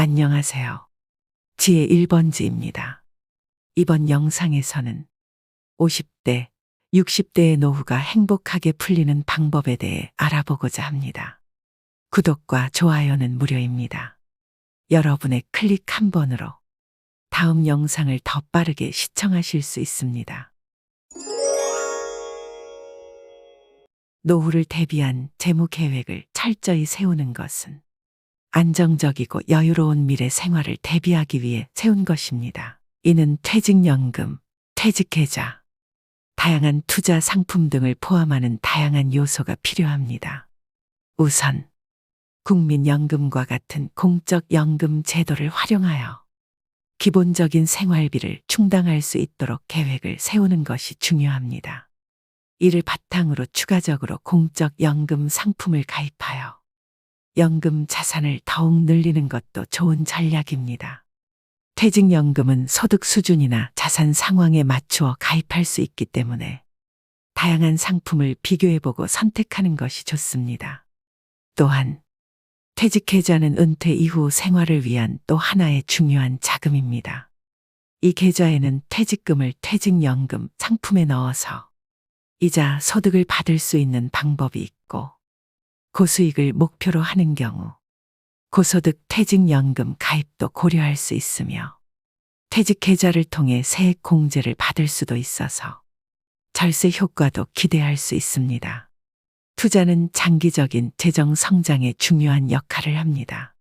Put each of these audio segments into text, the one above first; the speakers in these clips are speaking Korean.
안녕하세요. 지혜 1번지입니다. 이번 영상에서는 50대, 60대의 노후가 행복하게 풀리는 방법에 대해 알아보고자 합니다. 구독과 좋아요는 무료입니다. 여러분의 클릭 한 번으로 다음 영상을 더 빠르게 시청하실 수 있습니다. 노후를 대비한 재무 계획을 철저히 세우는 것은 안정적이고 여유로운 미래 생활을 대비하기 위해 세운 것입니다. 이는 퇴직연금, 퇴직계좌, 다양한 투자 상품 등을 포함하는 다양한 요소가 필요합니다. 우선 국민연금과 같은 공적 연금 제도를 활용하여 기본적인 생활비를 충당할 수 있도록 계획을 세우는 것이 중요합니다. 이를 바탕으로 추가적으로 공적 연금 상품을 가입하여 연금 자산을 더욱 늘리는 것도 좋은 전략입니다. 퇴직연금은 소득 수준이나 자산 상황에 맞추어 가입할 수 있기 때문에 다양한 상품을 비교해보고 선택하는 것이 좋습니다. 또한 퇴직계좌는 은퇴 이후 생활을 위한 또 하나의 중요한 자금입니다. 이 계좌에는 퇴직금을 퇴직연금 상품에 넣어서 이자 소득을 받을 수 있는 방법이 있고, 고수익을 목표로 하는 경우 고소득 퇴직연금 가입도 고려할 수 있으며, 퇴직계좌를 통해 세액 공제를 받을 수도 있어서 절세 효과도 기대할 수 있습니다. 투자는 장기적인 재정 성장에 중요한 역할을 합니다.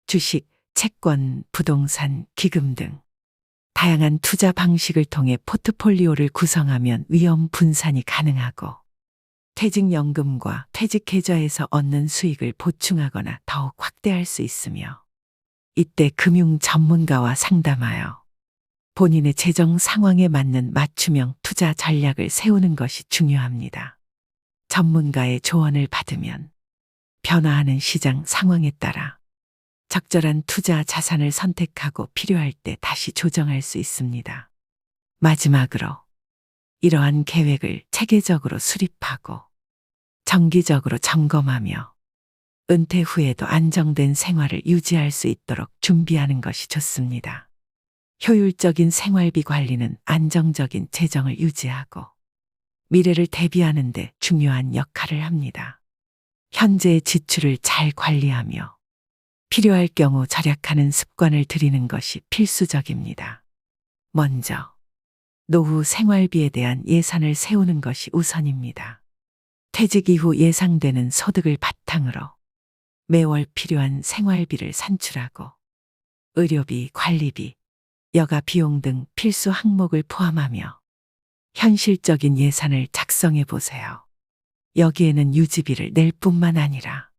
주식, 채권, 부동산, 기금 등 다양한 투자 방식을 통해 포트폴리오를 구성하면 위험 분산이 가능하고, 퇴직연금과 퇴직계좌에서 얻는 수익을 보충하거나 더욱 확대할 수 있으며, 이때 금융 전문가와 상담하여 본인의 재정 상황에 맞는 맞춤형 투자 전략을 세우는 것이 중요합니다. 전문가의 조언을 받으면 변화하는 시장 상황에 따라 적절한 투자 자산을 선택하고 필요할 때 다시 조정할 수 있습니다. 마지막으로 이러한 계획을 체계적으로 수립하고 정기적으로 점검하며 은퇴 후에도 안정된 생활을 유지할 수 있도록 준비하는 것이 좋습니다. 효율적인 생활비 관리는 안정적인 재정을 유지하고 미래를 대비하는 데 중요한 역할을 합니다. 현재의 지출을 잘 관리하며 필요할 경우 절약하는 습관을 들이는 것이 필수적입니다. 먼저 노후 생활비에 대한 예산을 세우는 것이 우선입니다. 퇴직 이후 예상되는 소득을 바탕으로 매월 필요한 생활비를 산출하고 의료비, 관리비, 여가 비용 등 필수 항목을 포함하며 현실적인 예산을 작성해 보세요. 여기에는 유지비를 낼 뿐만 아니라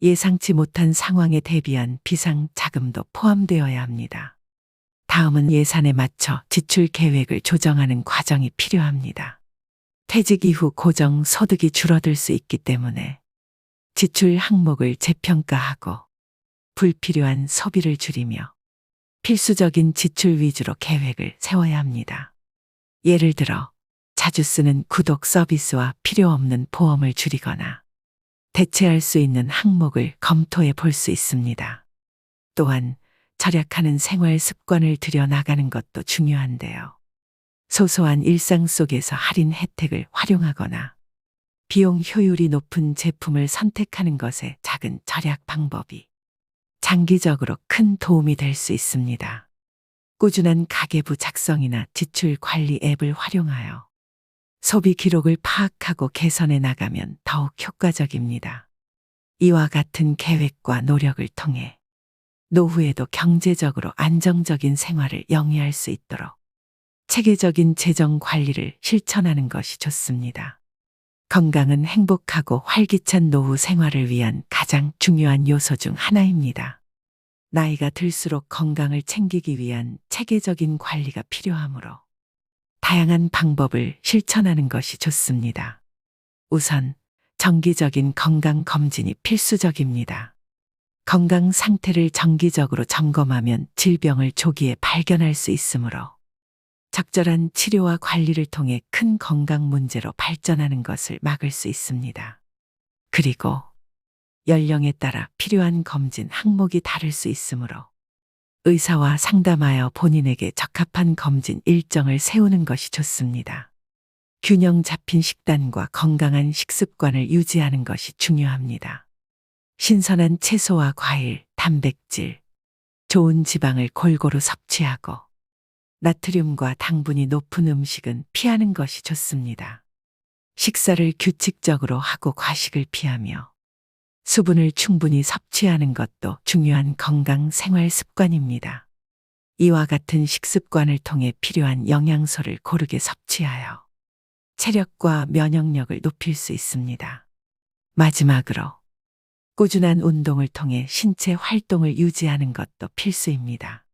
예상치 못한 상황에 대비한 비상 자금도 포함되어야 합니다. 다음은 예산에 맞춰 지출 계획을 조정하는 과정이 필요합니다. 퇴직 이후 고정 소득이 줄어들 수 있기 때문에 지출 항목을 재평가하고 불필요한 소비를 줄이며 필수적인 지출 위주로 계획을 세워야 합니다. 예를 들어 자주 쓰는 구독 서비스와 필요 없는 보험을 줄이거나 대체할 수 있는 항목을 검토해 볼 수 있습니다. 또한 절약하는 생활 습관을 들여나가는 것도 중요한데요. 소소한 일상 속에서 할인 혜택을 활용하거나 비용 효율이 높은 제품을 선택하는 것에 작은 절약 방법이 장기적으로 큰 도움이 될 수 있습니다. 꾸준한 가계부 작성이나 지출 관리 앱을 활용하여 소비 기록을 파악하고 개선해 나가면 더욱 효과적입니다. 이와 같은 계획과 노력을 통해 노후에도 경제적으로 안정적인 생활을 영위할 수 있도록 체계적인 재정 관리를 실천하는 것이 좋습니다. 건강은 행복하고 활기찬 노후 생활을 위한 가장 중요한 요소 중 하나입니다. 나이가 들수록 건강을 챙기기 위한 체계적인 관리가 필요하므로 다양한 방법을 실천하는 것이 좋습니다. 우선 정기적인 건강 검진이 필수적입니다. 건강 상태를 정기적으로 점검하면 질병을 조기에 발견할 수 있으므로 적절한 치료와 관리를 통해 큰 건강 문제로 발전하는 것을 막을 수 있습니다. 그리고 연령에 따라 필요한 검진 항목이 다를 수 있으므로 의사와 상담하여 본인에게 적합한 검진 일정을 세우는 것이 좋습니다. 균형 잡힌 식단과 건강한 식습관을 유지하는 것이 중요합니다. 신선한 채소와 과일, 단백질, 좋은 지방을 골고루 섭취하고 나트륨과 당분이 높은 음식은 피하는 것이 좋습니다. 식사를 규칙적으로 하고 과식을 피하며 수분을 충분히 섭취하는 것도 중요한 건강 생활 습관입니다. 이와 같은 식습관을 통해 필요한 영양소를 고르게 섭취하여 체력과 면역력을 높일 수 있습니다. 마지막으로 꾸준한 운동을 통해 신체 활동을 유지하는 것도 필수입니다.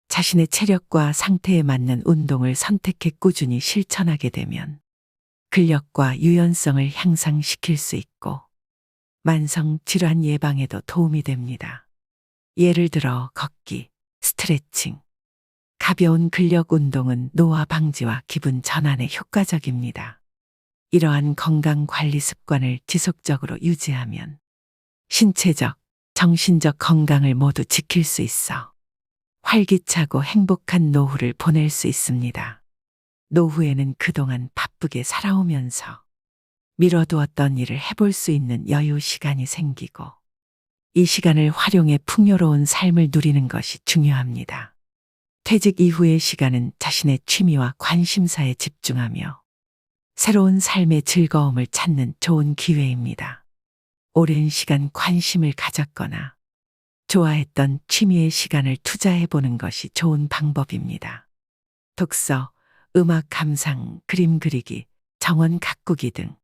자신의 체력과 상태에 맞는 운동을 선택해 꾸준히 실천하게 되면 근력과 유연성을 향상시킬 수 있고 만성 질환 예방에도 도움이 됩니다. 예를 들어 걷기, 스트레칭, 가벼운 근력 운동은 노화 방지와 기분 전환에 효과적입니다. 이러한 건강 관리 습관을 지속적으로 유지하면 신체적, 정신적 건강을 모두 지킬 수 있어 활기차고 행복한 노후를 보낼 수 있습니다. 노후에는 그동안 바쁘게 살아오면서 미뤄두었던 일을 해볼 수 있는 여유 시간이 생기고 이 시간을 활용해 풍요로운 삶을 누리는 것이 중요합니다. 퇴직 이후의 시간은 자신의 취미와 관심사에 집중하며 새로운 삶의 즐거움을 찾는 좋은 기회입니다. 오랜 시간 관심을 가졌거나 좋아했던 취미의 시간을 투자해보는 것이 좋은 방법입니다. 독서, 음악 감상, 그림 그리기, 정원 가꾸기 등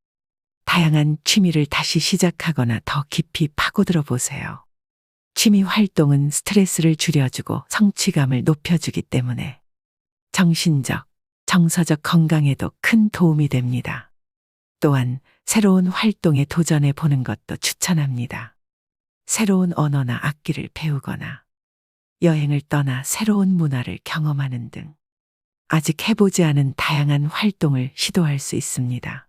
다양한 취미를 다시 시작하거나 더 깊이 파고들어 보세요. 취미 활동은 스트레스를 줄여주고 성취감을 높여주기 때문에 정신적, 정서적 건강에도 큰 도움이 됩니다. 또한 새로운 활동에 도전해 보는 것도 추천합니다. 새로운 언어나 악기를 배우거나 여행을 떠나 새로운 문화를 경험하는 등 아직 해보지 않은 다양한 활동을 시도할 수 있습니다.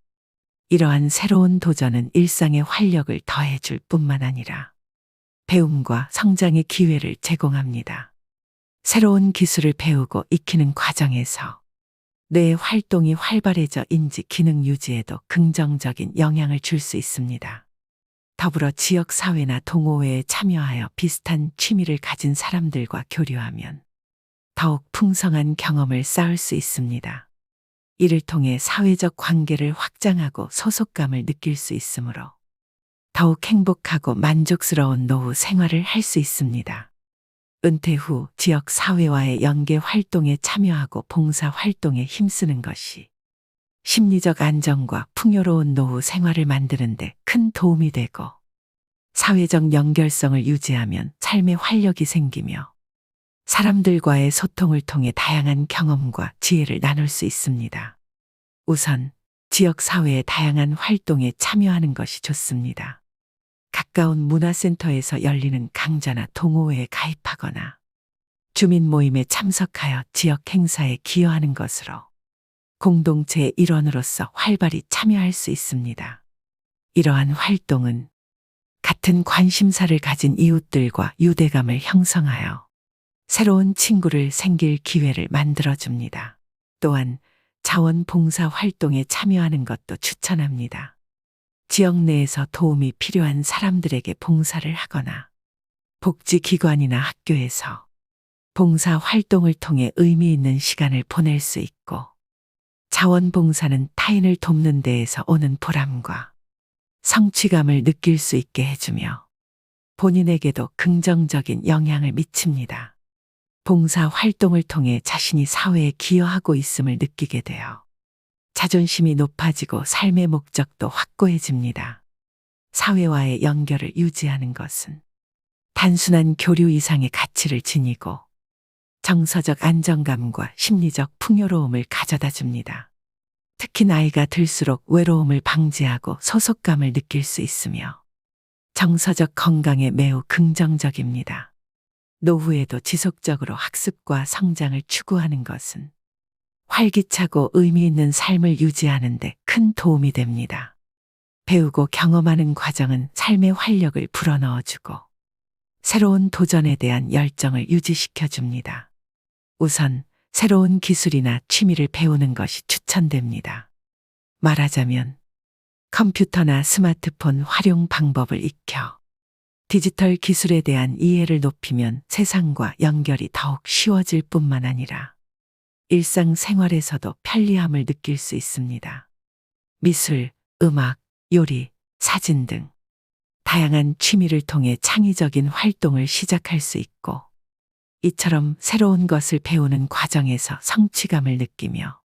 이러한 새로운 도전은 일상의 활력을 더해줄 뿐만 아니라 배움과 성장의 기회를 제공합니다. 새로운 기술을 배우고 익히는 과정에서 뇌의 활동이 활발해져 인지 기능 유지에도 긍정적인 영향을 줄 수 있습니다. 더불어 지역사회나 동호회에 참여하여 비슷한 취미를 가진 사람들과 교류하면 더욱 풍성한 경험을 쌓을 수 있습니다. 이를 통해 사회적 관계를 확장하고 소속감을 느낄 수 있으므로 더욱 행복하고 만족스러운 노후 생활을 할 수 있습니다. 은퇴 후 지역 사회와의 연계 활동에 참여하고 봉사 활동에 힘쓰는 것이 심리적 안정과 풍요로운 노후 생활을 만드는 데 큰 도움이 되고 사회적 연결성을 유지하면 삶의 활력이 생기며 사람들과의 소통을 통해 다양한 경험과 지혜를 나눌 수 있습니다. 우선 지역 사회의 다양한 활동에 참여하는 것이 좋습니다. 가까운 문화센터에서 열리는 강좌나 동호회에 가입하거나 주민 모임에 참석하여 지역 행사에 기여하는 것으로 공동체의 일원으로서 활발히 참여할 수 있습니다. 이러한 활동은 같은 관심사를 가진 이웃들과 유대감을 형성하여 새로운 친구를 생길 기회를 만들어줍니다. 또한 자원봉사 활동에 참여하는 것도 추천합니다. 지역 내에서 도움이 필요한 사람들에게 봉사를 하거나 복지기관이나 학교에서 봉사 활동을 통해 의미 있는 시간을 보낼 수 있고 자원봉사는 타인을 돕는 데에서 오는 보람과 성취감을 느낄 수 있게 해주며 본인에게도 긍정적인 영향을 미칩니다. 봉사 활동을 통해 자신이 사회에 기여하고 있음을 느끼게 되어 자존심이 높아지고 삶의 목적도 확고해집니다. 사회와의 연결을 유지하는 것은 단순한 교류 이상의 가치를 지니고 정서적 안정감과 심리적 풍요로움을 가져다 줍니다. 특히 나이가 들수록 외로움을 방지하고 소속감을 느낄 수 있으며 정서적 건강에 매우 긍정적입니다. 노후에도 지속적으로 학습과 성장을 추구하는 것은 활기차고 의미 있는 삶을 유지하는 데 큰 도움이 됩니다. 배우고 경험하는 과정은 삶의 활력을 불어넣어주고 새로운 도전에 대한 열정을 유지시켜 줍니다. 우선 새로운 기술이나 취미를 배우는 것이 추천됩니다. 말하자면 컴퓨터나 스마트폰 활용 방법을 익혀 디지털 기술에 대한 이해를 높이면 세상과 연결이 더욱 쉬워질 뿐만 아니라 일상생활에서도 편리함을 느낄 수 있습니다. 미술, 음악, 요리, 사진 등 다양한 취미를 통해 창의적인 활동을 시작할 수 있고 이처럼 새로운 것을 배우는 과정에서 성취감을 느끼며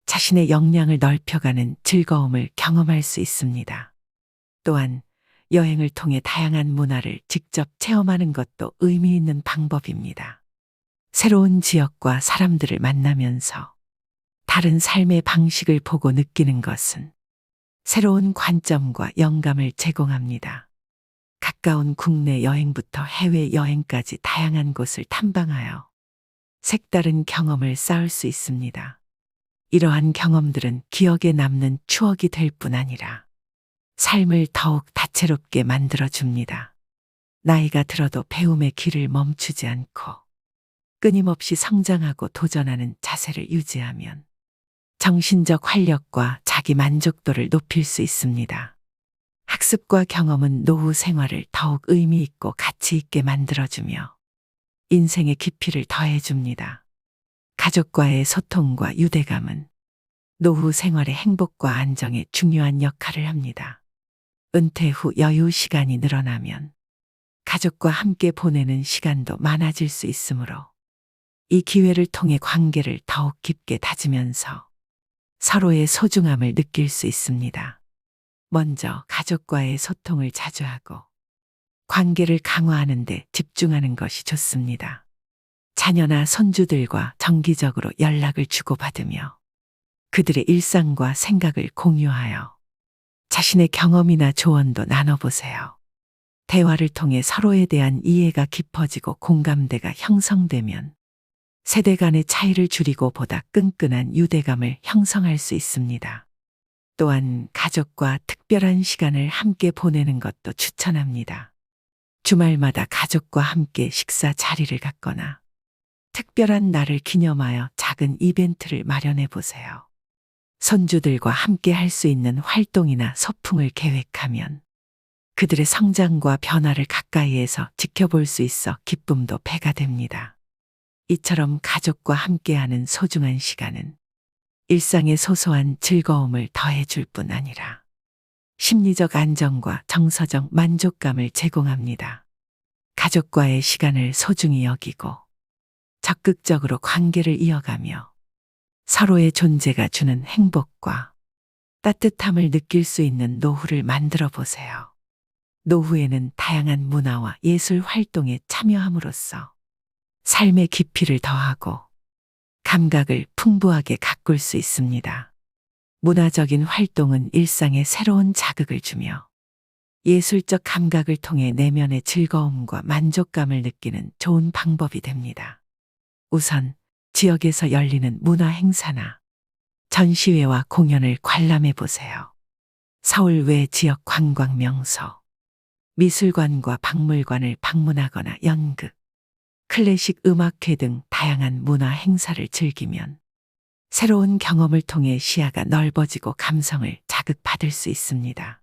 자신의 역량을 넓혀가는 즐거움을 경험할 수 있습니다. 또한 여행을 통해 다양한 문화를 직접 체험하는 것도 의미 있는 방법입니다. 새로운 지역과 사람들을 만나면서 다른 삶의 방식을 보고 느끼는 것은 새로운 관점과 영감을 제공합니다. 가까운 국내 여행부터 해외 여행까지 다양한 곳을 탐방하여 색다른 경험을 쌓을 수 있습니다. 이러한 경험들은 기억에 남는 추억이 될 뿐 아니라 삶을 더욱 다채롭게 만들어줍니다. 나이가 들어도 배움의 길을 멈추지 않고 끊임없이 성장하고 도전하는 자세를 유지하면 정신적 활력과 자기 만족도를 높일 수 있습니다. 학습과 경험은 노후 생활을 더욱 의미 있고 가치 있게 만들어주며 인생의 깊이를 더해줍니다. 가족과의 소통과 유대감은 노후 생활의 행복과 안정에 중요한 역할을 합니다. 은퇴 후 여유 시간이 늘어나면 가족과 함께 보내는 시간도 많아질 수 있으므로 이 기회를 통해 관계를 더욱 깊게 다지면서 서로의 소중함을 느낄 수 있습니다. 먼저 가족과의 소통을 자주 하고 관계를 강화하는 데 집중하는 것이 좋습니다. 자녀나 손주들과 정기적으로 연락을 주고받으며 그들의 일상과 생각을 공유하여 자신의 경험이나 조언도 나눠보세요. 대화를 통해 서로에 대한 이해가 깊어지고 공감대가 형성되면 세대 간의 차이를 줄이고 보다 끈끈한 유대감을 형성할 수 있습니다. 또한 가족과 특별한 시간을 함께 보내는 것도 추천합니다. 주말마다 가족과 함께 식사 자리를 갖거나 특별한 날을 기념하여 작은 이벤트를 마련해 보세요. 손주들과 함께 할 수 있는 활동이나 소풍을 계획하면 그들의 성장과 변화를 가까이에서 지켜볼 수 있어 기쁨도 배가 됩니다. 이처럼 가족과 함께하는 소중한 시간은 일상의 소소한 즐거움을 더해줄 뿐 아니라 심리적 안정과 정서적 만족감을 제공합니다. 가족과의 시간을 소중히 여기고 적극적으로 관계를 이어가며 서로의 존재가 주는 행복과 따뜻함을 느낄 수 있는 노후를 만들어 보세요. 노후에는 다양한 문화와 예술 활동에 참여함으로써 삶의 깊이를 더하고 감각을 풍부하게 가꿀 수 있습니다. 문화적인 활동은 일상에 새로운 자극을 주며 예술적 감각을 통해 내면의 즐거움과 만족감을 느끼는 좋은 방법이 됩니다. 우선 지역에서 열리는 문화 행사나 전시회와 공연을 관람해 보세요. 서울 외 지역 관광 명소, 미술관과 박물관을 방문하거나 연극, 클래식 음악회 등 다양한 문화 행사를 즐기면 새로운 경험을 통해 시야가 넓어지고 감성을 자극받을 수 있습니다.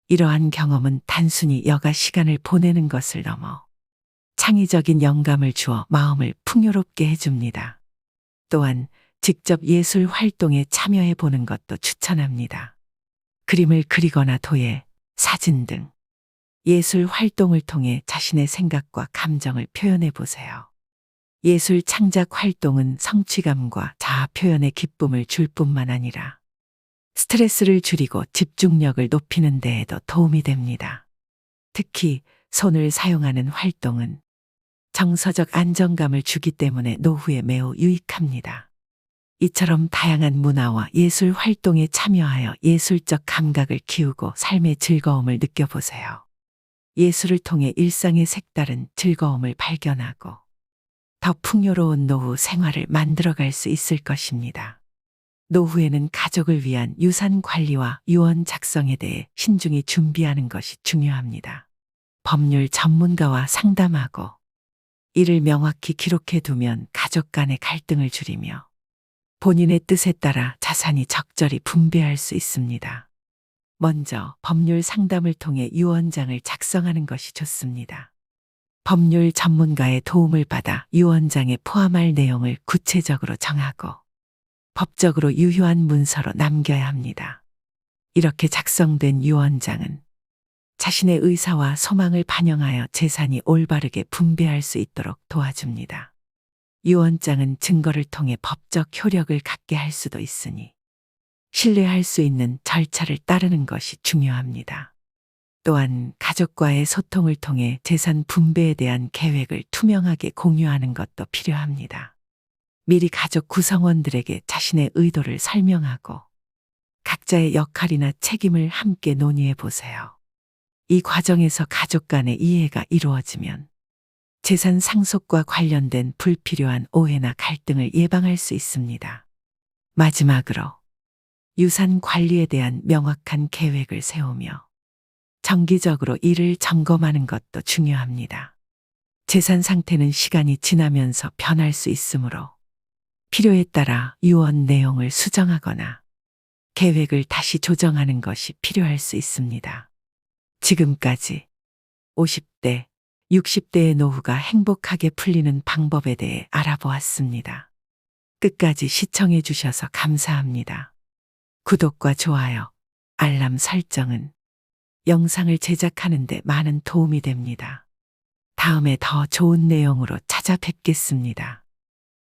이러한 경험은 단순히 여가 시간을 보내는 것을 넘어 창의적인 영감을 주어 마음을 풍요롭게 해줍니다. 또한 직접 예술 활동에 참여해 보는 것도 추천합니다. 그림을 그리거나 도예, 사진 등 예술 활동을 통해 자신의 생각과 감정을 표현해 보세요. 예술 창작 활동은 성취감과 자아 표현의 기쁨을 줄 뿐만 아니라 스트레스를 줄이고 집중력을 높이는 데에도 도움이 됩니다. 특히 손을 사용하는 활동은 정서적 안정감을 주기 때문에 노후에 매우 유익합니다. 이처럼 다양한 문화와 예술 활동에 참여하여 예술적 감각을 키우고 삶의 즐거움을 느껴보세요. 예술을 통해 일상의 색다른 즐거움을 발견하고 더 풍요로운 노후 생활을 만들어갈 수 있을 것입니다. 노후에는 가족을 위한 유산 관리와 유언 작성에 대해 신중히 준비하는 것이 중요합니다. 법률 전문가와 상담하고 이를 명확히 기록해 두면 가족 간의 갈등을 줄이며 본인의 뜻에 따라 자산이 적절히 분배할 수 있습니다. 먼저 법률 상담을 통해 유언장을 작성하는 것이 좋습니다. 법률 전문가의 도움을 받아 유언장에 포함할 내용을 구체적으로 정하고 법적으로 유효한 문서로 남겨야 합니다. 이렇게 작성된 유언장은 자신의 의사와 소망을 반영하여 재산이 올바르게 분배할 수 있도록 도와줍니다. 유언장은 증거를 통해 법적 효력을 갖게 할 수도 있으니 신뢰할 수 있는 절차를 따르는 것이 중요합니다. 또한 가족과의 소통을 통해 재산 분배에 대한 계획을 투명하게 공유하는 것도 필요합니다. 미리 가족 구성원들에게 자신의 의도를 설명하고 각자의 역할이나 책임을 함께 논의해 보세요. 이 과정에서 가족 간의 이해가 이루어지면 재산 상속과 관련된 불필요한 오해나 갈등을 예방할 수 있습니다. 마지막으로 유산 관리에 대한 명확한 계획을 세우며 정기적으로 이를 점검하는 것도 중요합니다. 재산 상태는 시간이 지나면서 변할 수 있으므로 필요에 따라 유언 내용을 수정하거나 계획을 다시 조정하는 것이 필요할 수 있습니다. 지금까지 50대, 60대의 노후가 행복하게 풀리는 방법에 대해 알아보았습니다. 끝까지 시청해 주셔서 감사합니다. 구독과 좋아요, 알람 설정은 영상을 제작하는 데 많은 도움이 됩니다. 다음에 더 좋은 내용으로 찾아뵙겠습니다.